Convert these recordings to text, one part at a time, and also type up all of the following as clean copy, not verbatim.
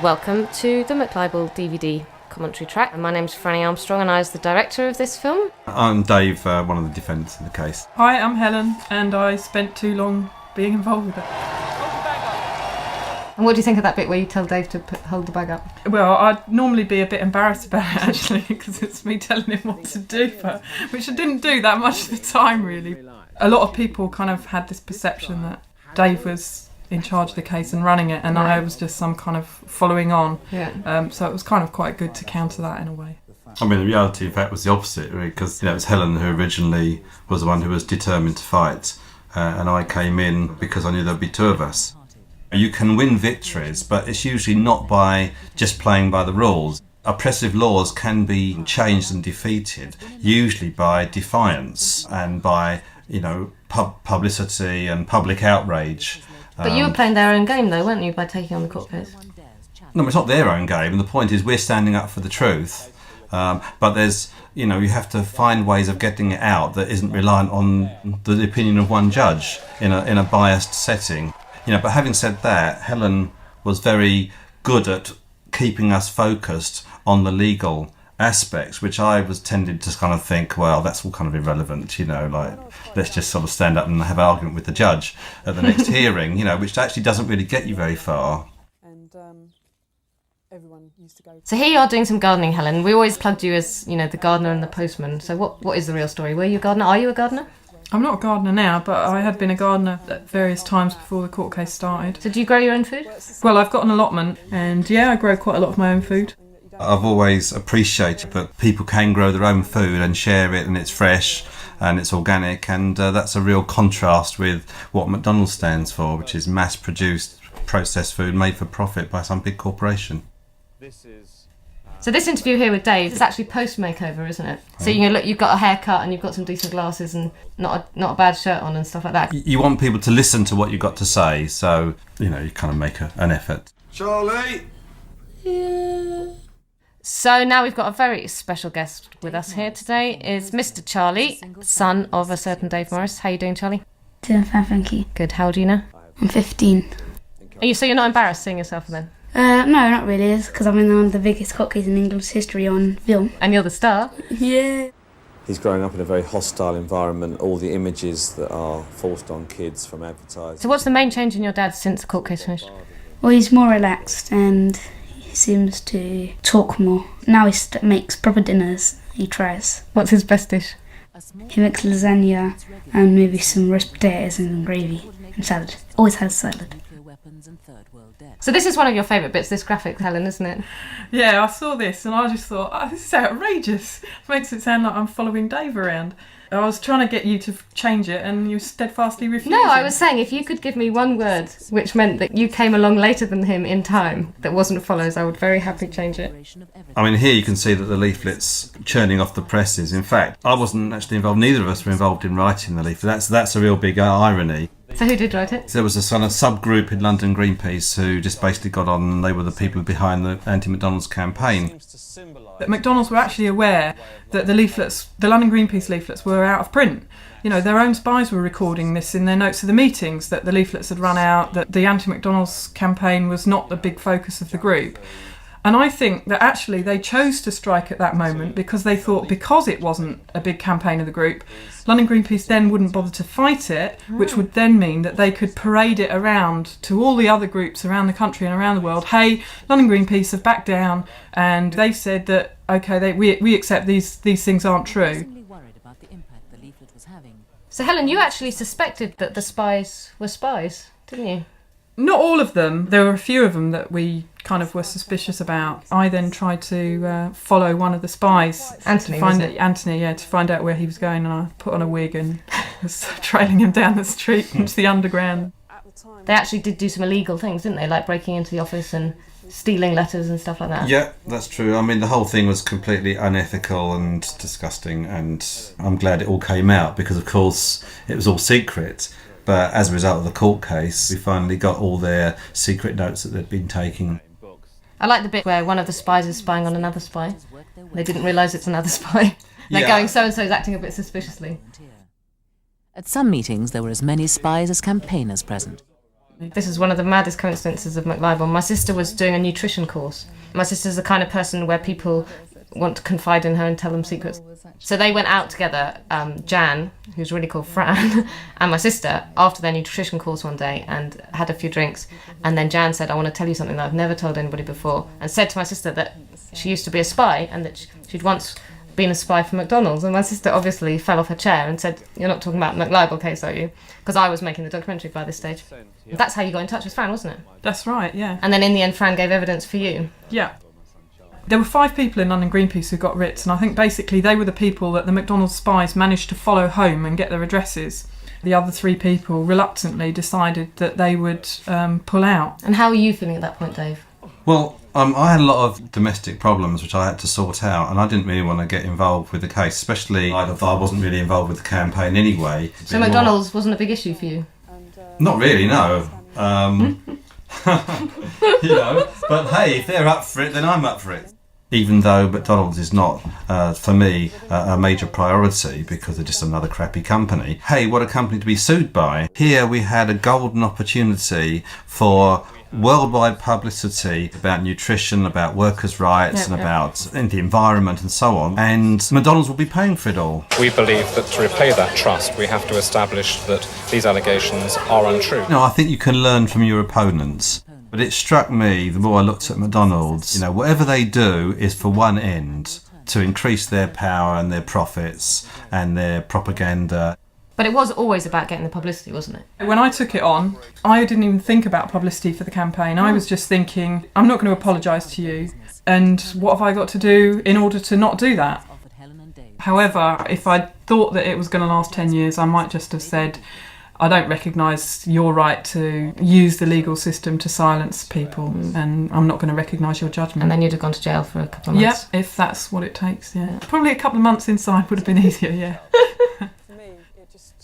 Welcome to the McLibel DVD commentary track. My name's Franny Armstrong and I was the director of this film. I'm Dave, one of the defendants in the case. Hi, I'm Helen, and I spent too long being involved with it. And what do you think of that bit where you tell Dave to hold the bag up? Well, I'd normally be a bit embarrassed about it, actually, because it's me telling him what to do, but which I didn't do that much of the time, really. A lot of people kind of had this perception that Dave was in charge of the case and running it, and I was just some kind of following on. Yeah. So it was kind of quite good to counter that in a way. I mean, the reality, in fact, was the opposite, really, because it was Helen who originally was the one who was determined to fight, and I came in because I knew there'd be two of us. You can win victories, but it's usually not by just playing by the rules. Oppressive laws can be changed and defeated, usually by defiance and by, publicity and public outrage. But you were playing their own game, though, weren't you, by taking on the court case? No, it's not their own game. The point is we're standing up for the truth. But there's, you have to find ways of getting it out that isn't reliant on the opinion of one judge in a biased setting. But having said that, Helen was very good at keeping us focused on the legal aspects, which I was tended to kind of think, well, that's all kind of irrelevant, let's just sort of stand up and have an argument with the judge at the next hearing, which actually doesn't really get you very far. And everyone used to go. So here you are doing some gardening, Helen. We always plugged you as, the gardener and the postman. So what is the real story? Were you a gardener? Are you a gardener? I'm not a gardener now, but I had been a gardener at various times before the court case started. So do you grow your own food? Well, I've got an allotment, and I grow quite a lot of my own food. I've always appreciated that people can grow their own food and share it, and it's fresh and it's organic, and that's a real contrast with what McDonald stands for, which is mass-produced processed food made for profit by some big corporation. So this interview here with Dave is actually post-makeover, isn't it? So you've got a haircut and you've got some decent glasses and not a bad shirt on and stuff like that. You want people to listen to what you've got to say, so you kind of make an effort. Charlie. Yeah. So now we've got a very special guest with us here today. Is Mr. Charlie, son of a certain Dave Morris. How are you doing, Charlie? Doing fine, thank you. Good. How old are you now? I'm 15. So you're not embarrassed seeing yourself then? No, not really. It's because I'm in one of the biggest court cases in England's history on film. And you're the star? Yeah. He's growing up in a very hostile environment. All the images that are forced on kids from advertising. So what's the main change in your dad since the court case finished? Well, he's more relaxed and he seems to talk more. Now he makes proper dinners. He tries. What's his best dish? He makes lasagna and maybe some roast potatoes and gravy and salad. Always has salad. So this is one of your favourite bits, this graphic, Helen, isn't it? Yeah, I saw this and I just thought, this is outrageous. It makes it sound like I'm following Dave around. I was trying to get you to change it and you steadfastly refused. No, I was saying if you could give me one word which meant that you came along later than him in time that wasn't follows, I would very happily change it. I mean, here you can see that the leaflet's churning off the presses. In fact, I wasn't actually involved, neither of us were involved in writing the leaflet. That's a real big irony. So who did write it? There was a sort of subgroup in London Greenpeace who just basically got on, and they were the people behind the anti-McDonald's campaign. That McDonald's were actually aware that the London Greenpeace leaflets were out of print. Their own spies were recording this in their notes of the meetings, that the leaflets had run out, that the anti-McDonald's campaign was not the big focus of the group. And I think that actually they chose to strike at that moment because they thought because it wasn't a big campaign of the group, London Greenpeace then wouldn't bother to fight it, which would then mean that they could parade it around to all the other groups around the country and around the world. Hey, London Greenpeace have backed down and they've said that, okay, we accept these things aren't true. So Helen, you actually suspected that the spies were spies, didn't you? Not all of them. There were a few of them that we kind of were suspicious about. I then tried to follow one of the spies. Anthony, to find out where he was going, and I put on a wig and was trailing him down the street into the underground. They actually did do some illegal things, didn't they? Like breaking into the office and stealing letters and stuff like that. Yeah, that's true. I mean, the whole thing was completely unethical and disgusting, and I'm glad it all came out because, of course, it was all secret. But as a result of the court case, we finally got all their secret notes that they'd been taking. I like the bit where one of the spies is spying on another spy. They didn't realise it's another spy. They're going, so-and-so's acting a bit suspiciously. At some meetings, there were as many spies as campaigners present. This is one of the maddest coincidences of McLibel. My sister was doing a nutrition course. My sister's the kind of person where people want to confide in her and tell them secrets. So they went out together, Jan, who's really called Fran, and my sister, after their nutrition course one day and had a few drinks. And then Jan said, I want to tell you something that I've never told anybody before, and said to my sister that she used to be a spy and that she'd once been a spy for McDonald's. And my sister obviously fell off her chair and said, you're not talking about the McLibel case, are you? Because I was making the documentary by this stage. That's how you got in touch with Fran, wasn't it? That's right, yeah. And then in the end, Fran gave evidence for you. Yeah. There were 5 people in London Greenpeace who got writs, and I think basically they were the people that the McDonald's spies managed to follow home and get their addresses. The other 3 people reluctantly decided that they would pull out. And how were you feeling at that point, Dave? Well, I had a lot of domestic problems which I had to sort out, and I didn't really want to get involved with the case, especially I wasn't really involved with the campaign anyway. So McDonald's wasn't a big issue for you? Not really, no. You know, but hey, if they're up for it, then I'm up for it. Even though McDonald's is not, for me, a major priority because they're just another crappy company. Hey, what a company to be sued by. Here we had a golden opportunity for worldwide publicity about nutrition, about workers' rights, and about the environment and so on. And McDonald's will be paying for it all. We believe that to repay that trust, we have to establish that these allegations are untrue. No, I think you can learn from your opponents. But it struck me, the more I looked at McDonald's, whatever they do is for one end, to increase their power and their profits and their propaganda. But it was always about getting the publicity, wasn't it? When I took it on, I didn't even think about publicity for the campaign. I was just thinking, I'm not going to apologise to you, and what have I got to do in order to not do that? However, if I'd thought that it was going to last 10 years, I might just have said, I don't recognise your right to use the legal system to silence people, and I'm not going to recognise your judgment. And then you'd have gone to jail for a couple of months. Yeah, if that's what it takes, yeah. Probably a couple of months inside would have been easier, yeah.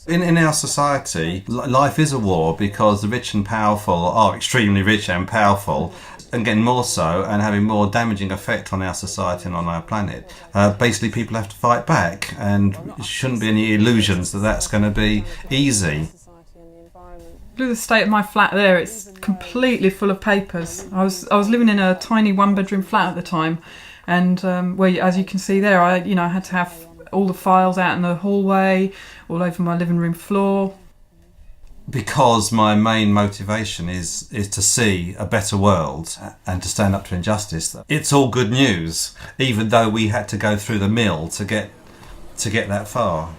In our society, life is a war because the rich and powerful are extremely rich and powerful, and getting more so and having more damaging effect on our society and on our planet. Basically, people have to fight back, and there shouldn't be any illusions that that's going to be easy. Look at the state of my flat there. It's completely full of papers. I was living in a tiny 1-bedroom flat at the time, and where, as you can see there, I had to have all the files out in the hallway, all over my living room floor. Because my main motivation is to see a better world and to stand up to injustice. It's all good news, even though we had to go through the mill to get that far.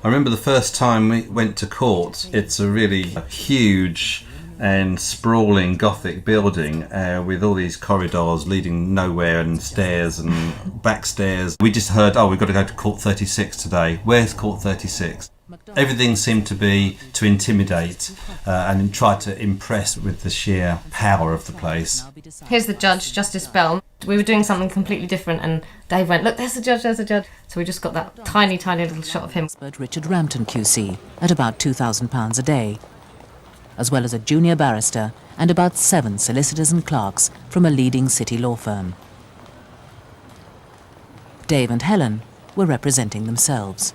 I remember the first time we went to court. It's a really huge and sprawling Gothic building with all these corridors leading nowhere and stairs and back stairs. We just heard, we've got to go to court 36 today. Where's court 36? Everything seemed to be to intimidate and try to impress with the sheer power of the place. Here's the judge, Justice Bell. We were doing something completely different, and Dave went, look, there's the judge, there's the judge. So we just got that tiny, tiny little shot of him. Richard Rampton QC at about £2,000 a day, as well as a junior barrister and about 7 solicitors and clerks from a leading city law firm. Dave and Helen were representing themselves.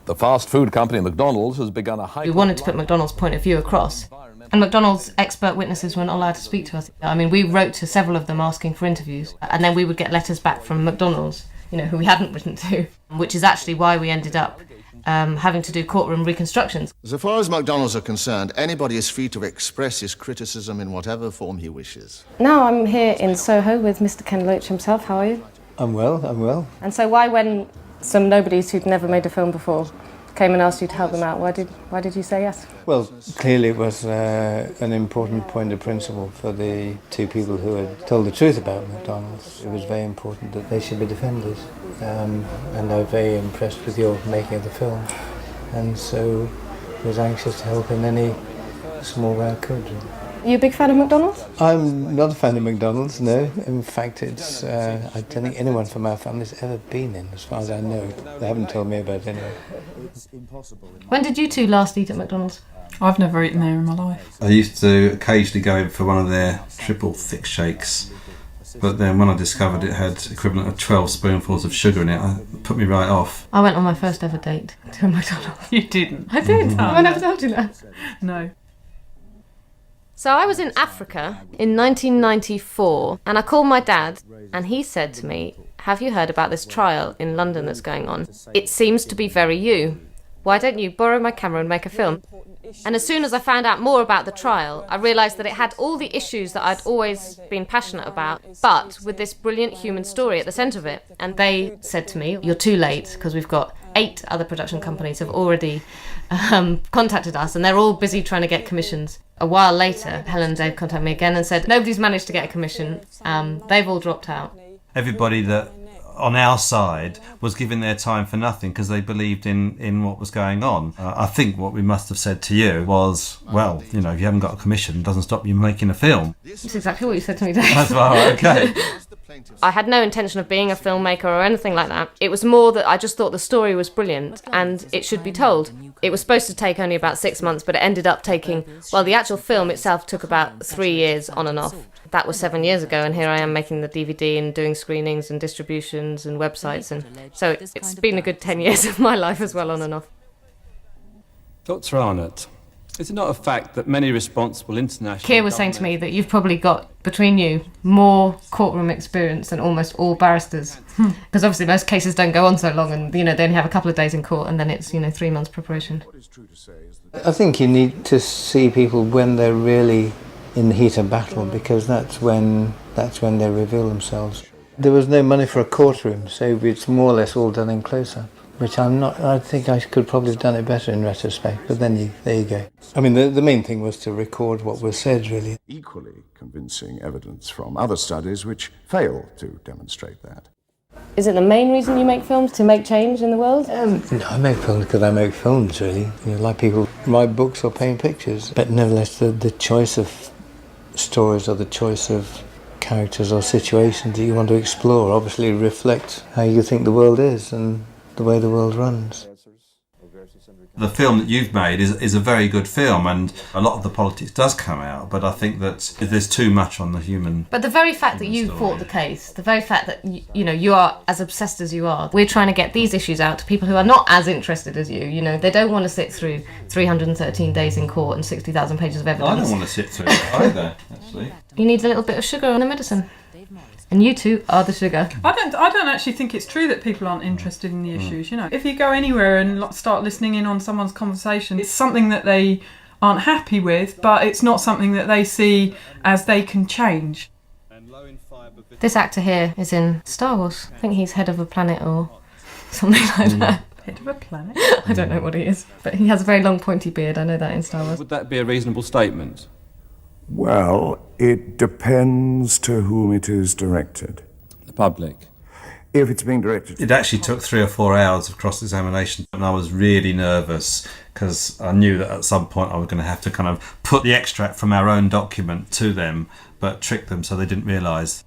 The fast food company McDonald's has begun a high... We wanted to put McDonald's point of view across, and McDonald's expert witnesses weren't allowed to speak to us. I mean, we wrote to several of them asking for interviews, and then we would get letters back from McDonald's, who we hadn't written to, which is actually why we ended up having to do courtroom reconstructions. So far as McDonald's are concerned, anybody is free to express his criticism in whatever form he wishes. Now I'm here in Soho with Mr. Ken Loach himself. How are you? I'm well. And so why, when some nobodies who'd never made a film before came and asked you to help them out, why did you say yes? Well, clearly it was an important point of principle for the 2 people who had told the truth about McDonald's. It was very important that they should be defended, and I was very impressed with your making of the film, and so I was anxious to help in any small way I could. Are you a big fan of McDonald's? I'm not a fan of McDonald's, no. In fact, it's I don't think anyone from our family's ever been in, as far as I know. They haven't told me about it anyway. When did you 2 last eat at McDonald's? I've never eaten there in my life. I used to occasionally go in for one of their triple thick shakes, but then when I discovered it had equivalent of 12 spoonfuls of sugar in it, it put me right off. I went on my first ever date to a McDonald's. You didn't? I did. I never told you that. No. So I was in Africa in 1994 and I called my dad and he said to me, "Have you heard about this trial in London that's going on? It seems to be very you. Why don't you borrow my camera and make a film?" And as soon as I found out more about the trial, I realised that it had all the issues that I'd always been passionate about, but with this brilliant human story at the centre of it. And they said to me, "You're too late, because we've got 8 other production companies have already contacted us, and they're all busy trying to get commissions." A while later, Helen and Dave contacted me again and said, "Nobody's managed to get a commission. They've all dropped out." Everybody that on our side was giving their time for nothing because they believed in what was going on. I think what we must have said to you was, well, you know, if you haven't got a commission, it doesn't stop you making a film. That's exactly what you said to me, Dave. That's well, okay. I had no intention of being a filmmaker or anything like that. It was more that I just thought the story was brilliant and it should be told. It was supposed to take only about 6 months, but it ended up taking, well, the actual film itself took about 3 years on and off. That was 7 years ago, and here I am making the DVD and doing screenings and distributions and websites, and so it's been a good 10 years of my life as well, on and off. Dr. Arnott, is it not a fact that many responsible international... Keir was saying to me that you've probably got, between you, more courtroom experience than almost all barristers. Because obviously most cases don't go on so long and, you know, they only have a couple of days in court and then it's, you know, 3 months preparation. I think you need to see people when they're really in the heat of battle, because that's when they reveal themselves. There was no money for a courtroom, so it's more or less all done in close-up, which I think I could probably have done it better in retrospect, but then there you go. I mean, the main thing was to record what was said, really. Equally convincing evidence from other studies which fail to demonstrate that. Is it the main reason you make films, to make change in the world? No, I make films because I make films, really. You know, like people write books or paint pictures, but nevertheless the choice of stories or the choice of characters or situations that you want to explore obviously reflect how you think the world is and the way the world runs. The film that you've made is a very good film, and a lot of the politics does come out, but I think that there's too much on the human... But the very fact that you fought the case, the very fact that, you know, you are as obsessed as you are, we're trying to get these issues out to people who are not as interested as you, you know, they don't want to sit through 313 days in court and 60,000 pages of evidence. I don't want to sit through it either, actually. You need a little bit of sugar on the medicine. And you two are the sugar. I don't actually think it's true that people aren't interested in the issues. You know, if you go anywhere and start listening in on someone's conversation, it's something that they aren't happy with, but it's not something that they see as they can change. This actor here is in Star Wars. I think he's head of a planet or something like that. Head of a planet? I don't know what he is, but he has a very long pointy beard. I know that in Star Wars. Would that be a reasonable statement? Well, it depends to whom it is directed. The public. If it's being directed... It actually took 3 or 4 hours of cross-examination, and I was really nervous because I knew that at some point I was going to have to kind of put the extract from our own document to them, but trick them so they didn't realise.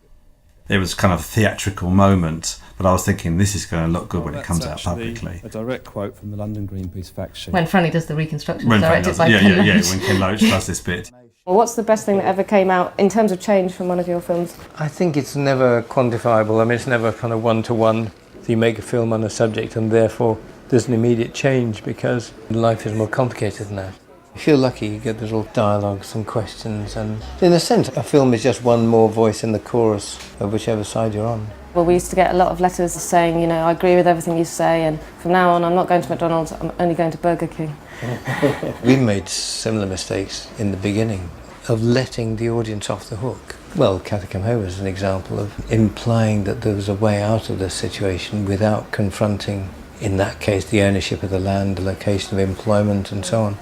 It was kind of a theatrical moment, but I was thinking this is going to look good when it comes out publicly. A direct quote from the London Greenpeace fact sheet. When Franny does the reconstruction, When directed by Ken Loach. Loach. When Ken Loach does this bit. Well, what's the best thing that ever came out in terms of change from one of your films? I think it's never quantifiable. I mean, it's never kind of one-to-one. You make a film on a subject and therefore there's an immediate change because life is more complicated than that. If you're lucky, you get little dialogues and questions, and in a sense, a film is just one more voice in the chorus of whichever side you're on. Well, we used to get a lot of letters saying, you know, I agree with everything you say, and from now on I'm not going to McDonald's, I'm only going to Burger King. We made similar mistakes in the beginning of letting the audience off the hook. Well, Catacomb Home is an example of implying that there was a way out of this situation without confronting, in that case, the ownership of the land, the location of employment and so on.